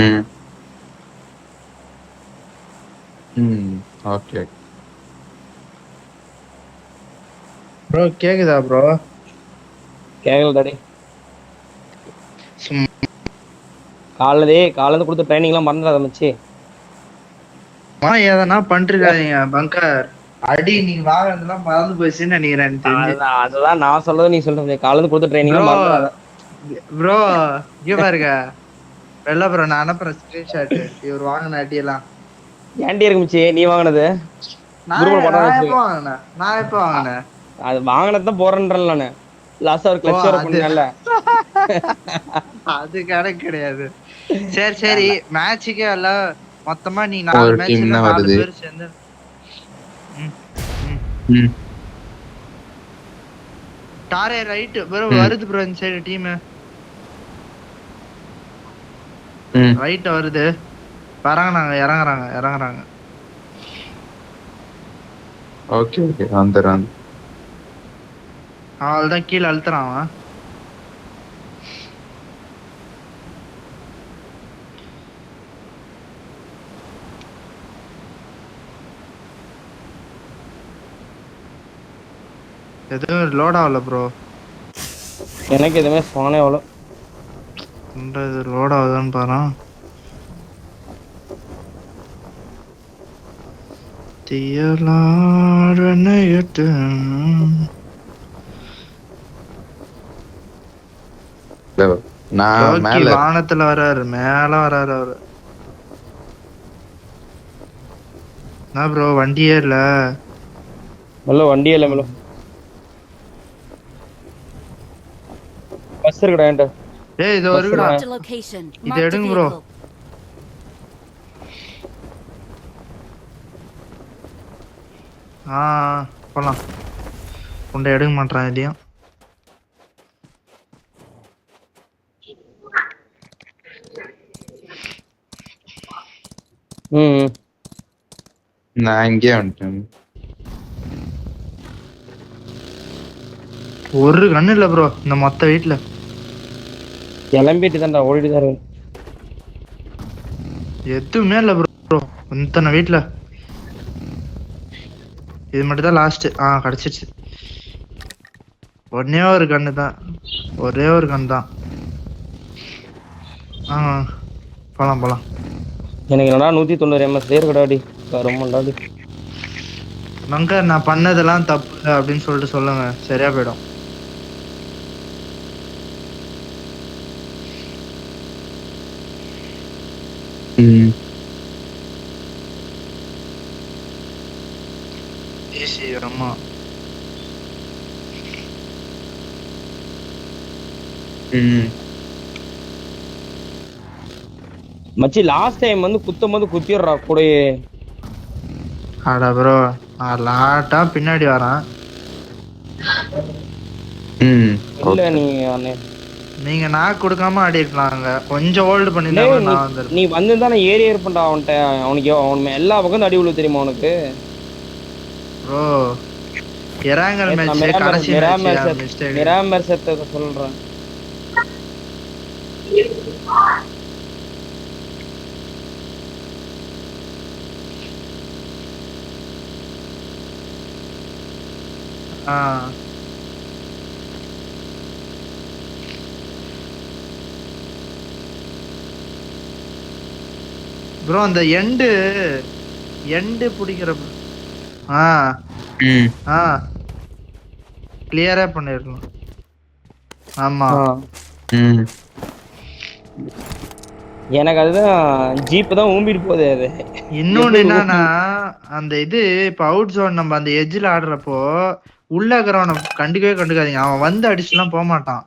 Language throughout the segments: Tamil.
ம். ம். ஓகே. ப்ரோ கேக்குதா ப்ரோ? கேக்கல டாடி. சும்மா காலையில கொடுத்த ட்ரைனிங்லாம் மறந்துடாத மச்சி. எதனா பண்ணிருக்காதீங்க பங்கர். அடி நீங்க வாங்குறதெல்லாம் மறந்து போச்சுன்னு நினைக்கிறேன் எனக்கு தெரிஞ்சு. அதுதான் நான் சொல்றது நீ சொல்றது. காலையில கொடுத்த ட்ரைனிங்லாம் ப்ரோ மறந்துடாத. ப்ரோ இங்க பாருங்க. வெள்ள ப்ரோ நான் அனுப்புறேன் ஸ்கிரீன்ஷாட். இவர் வாங்கின அடியெல்லாம் ஏன்டி இருக்கு மச்சி நீ வாங்கினது? குரூப்ல போட்டோ நான் எப்போ வச்சிருக்கேன். வாங்கினேன்? நான் எப்போ வாங்கினேன்? அது வாங்கினதான் போறேன்றேன் நானு. லாஸ்டா ஒரு ஓ கிளச் வர அது பண்ணல. அது கணக்கு கிடையாது. சரி சரி மேட்சுக்கே எல்லாம் மொத்தமா நீ 4 ஒரு டீம் மேட்ச்ல தான் 4 வருது. பேர் சேர்ந்து. ம், ம். ம். டாரே ரைட் ப்ரோ ம். வருது ப்ரோ இந்த சைடு டீம். ம். ரைட் வருது. வராங்க இறங்குறாங்க. ஓகே ஓகே வந்துடுறேன். அவள்தான் கீழே அழுத்துறான் அவன். எதுவும் லோட் ஆகல ப்ரோ. எனக்கு எதுவுமே சோனே அவ்வளோ. இது லோட் ஆகுதான்னு பாரு. தீயலாடனையிட்டு நான் மேல வானத்துல வராரு, மேல வராரு அவரு. என்ன ப்ரோ வண்டியே இல்ல? மெல்ல வண்டியே இல்லை மெல்ல. பஸ் இருக்குடா என்கிட்ட. ஏய் இது வருடா. இது எடுங்க ப்ரோ. போலாம். உண்டை எடுக்க மாட்டான் இதையும். ம். நான் இங்கே வந்துட்டேன். ஒரு கண்ணு இல்ல ப்ரோ இந்த மொத்த வீட்டுல. கிளம்பிட்டு தான்டா ஓடிட்டு தான் இருக்கு. எதுவுமே இல்ல ப்ரோ இத்தனை வீட்டுல. இது மட்டும் தான் லாஸ்ட். கிடைச்சிருச்சு. ஒரே ஒரு கண்ணு தான். போலாம். எனக்கு என்னடா 190 MS இருக்குடாடி. ரொம்படாடி. மங்கர் நான் பண்ணதெல்லாம் தப்பு அப்படின்னு சொல்லிட்டு சொல்லுங்க, சரியா போயிடும். ஆமா மச்சி லாஸ்ட் டைம் வந்து குத்தும்போது குத்திடுறா கூடயே. ஆடா ப்ரோ லாட்டா பின்னாடி வரான். இல்ல நீங்க நான் கொடுக்காம ஆடி இருக்கலாங்க. கொஞ்சம் ஹோல்டு பண்ணிருந்தா கூட நான் வந்துருப்பேன். நீ வந்திருந்தா நான் ஏறி இருப்பேன்டா அவன்கிட்ட. அவனுக்கு எல்லா பக்கம் அடி விழு தெரியுமா உனக்கு? ப்ரோ இறாங்கல் மேட்ச் கடைசி மேட்ச் மிராமர் செத்த சொல்றேன். ப்ரோ அந்த எண்டு பிடிக்கிற கிளியரா பண்ணிருக்கணும். ஆமா எனக்கு அதுதான் ஜீப் தான் ஊம்பிட்டு போகுது. அது இன்னொன்னு என்னன்னா அந்த இது இப்ப அவுட் ஜோன் நம்ம அந்த எட்ஜ்ல ஆடுறப்போ உள்ள இருக்கிறவனை கண்டுக்காதீங்க. அவன் வந்து அடிச்சுலாம் போக மாட்டான்.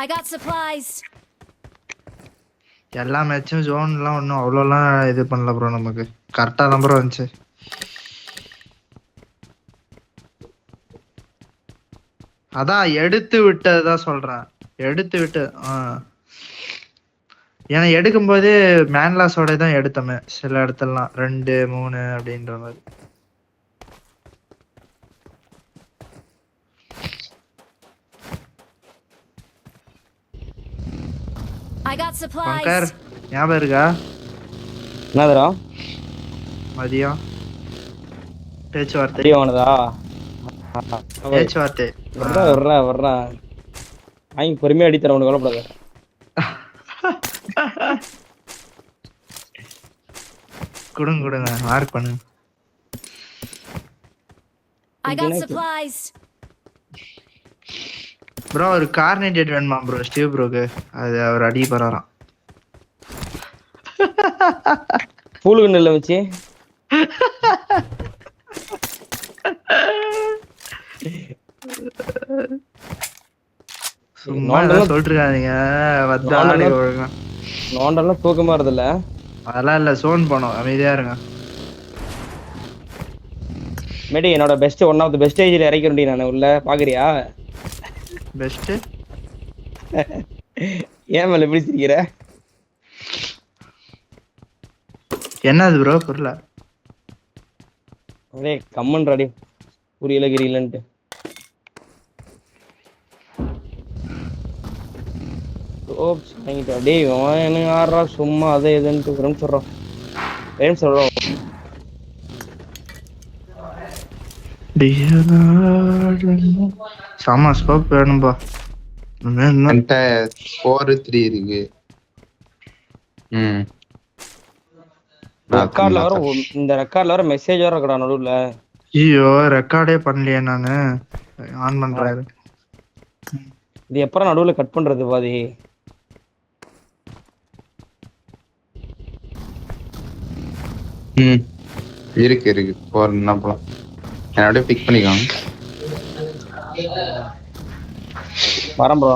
I got supplies. எல்லா மேட்சும் ஜோன்லாம் ஒன்றும் அவ்வளோலாம் இது பண்ணல ப்ரோ. நமக்கு கரெக்டாக நம்பர் வந்துச்சு. அதான் எடுத்து விட்டதுதான் சொல்றேன். எடுத்து விட்டு ஏன்னா எடுக்கும்போது மேன்லாஸோட தான் எடுத்தோமே சில இடத்துலலாம் 2 3 அப்படின்ற மாதிரி. I got bunker supplies. ஞாபகம் இருக்கா என்னதுடா மதியம் பேச்சுவார்த்தை தெரியவானதா பேச்சுவார்த்தை வர்றா வாங்கி பொறுமையா அடித்தர உனக்கு கவலைப்படாத. கொடுங்க மார்க் பண்ணுங்க. I got supplies. ப்ரோ ஒரு கார்னேட்டட் வேணுமா ப்ரோ ஸ்டீவ் ப்ரோக்கு? அது அவர் அடி பராராம். பூலுக்கு நெல்ல வச்சு சும்மா ஏதாவது சொல்லிட்டு இருக்காதீங்க. வந்து ஆடி ஒழுங்கா. நோண்டெல்லாம் தூக்கமா இருதில்ல. அதெல்லாம் இல்ல, சோன் போனோம், அமைதியா இருங்க. மேடி என்னோட best one of the best ஏஜ்ல இறக்கிறேன் நான் உள்ள பாக்குறியா? பெஸ்ட் ஏன் மேல எப்படி சிரிக்கிற? என்னது ப்ரோ புரியல. ஒரே கம்மன் ரெடி புரியல கிரியலன்ட்டு. ஓப்ஸ் வாங்கிட்டா டேய் என்ன ஆறா சும்மா அதே இதுன்னு ஒரு சொல்றோம். சாமா ஸ்கோப் வேணும்பா. என்கிட்ட 4-3 இருக்கு. ரெக்கார்ட்ல வர இந்த ரெக்கார்ட்ல வர மெசேஜ் வர இருக்கடா நடுவுல. ஐயோ ரெக்கார்டே பண்ணலையே நானு. ஆன் பண்றாரு. இது எப்பறம் நடுவுல கட் பண்றது பாதி? இருக்கு போறேன்னா போலாம். என்னோட பிக் பண்ணிக்கலாம். வரேன் ப்ரோ.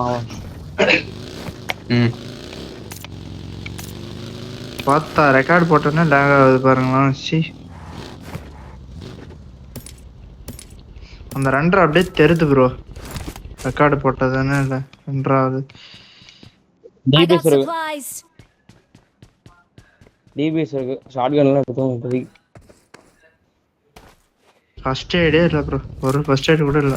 பார்த்தா ரெக்கார்ட் போட்டோன்னே லேக் ஆகுது பாருங்களா. சி அந்த 2 அப்படியே தெரியுது ப்ரோ. ரெக்கார்டு போட்டதானே இல்ல 2வது. I got டிபிஎஸ் இருக்கு. supplies. டிபிஎஸ் இருக்கு. ஷாட்கன்லாம் எடுத்தோம் இப்போதைக்கு. ஃபர்ஸ்ட் எய்டே இல்ல ப்ரோ. ஒரு ஃபர்ஸ்ட் எய்ட் கூட இல்ல.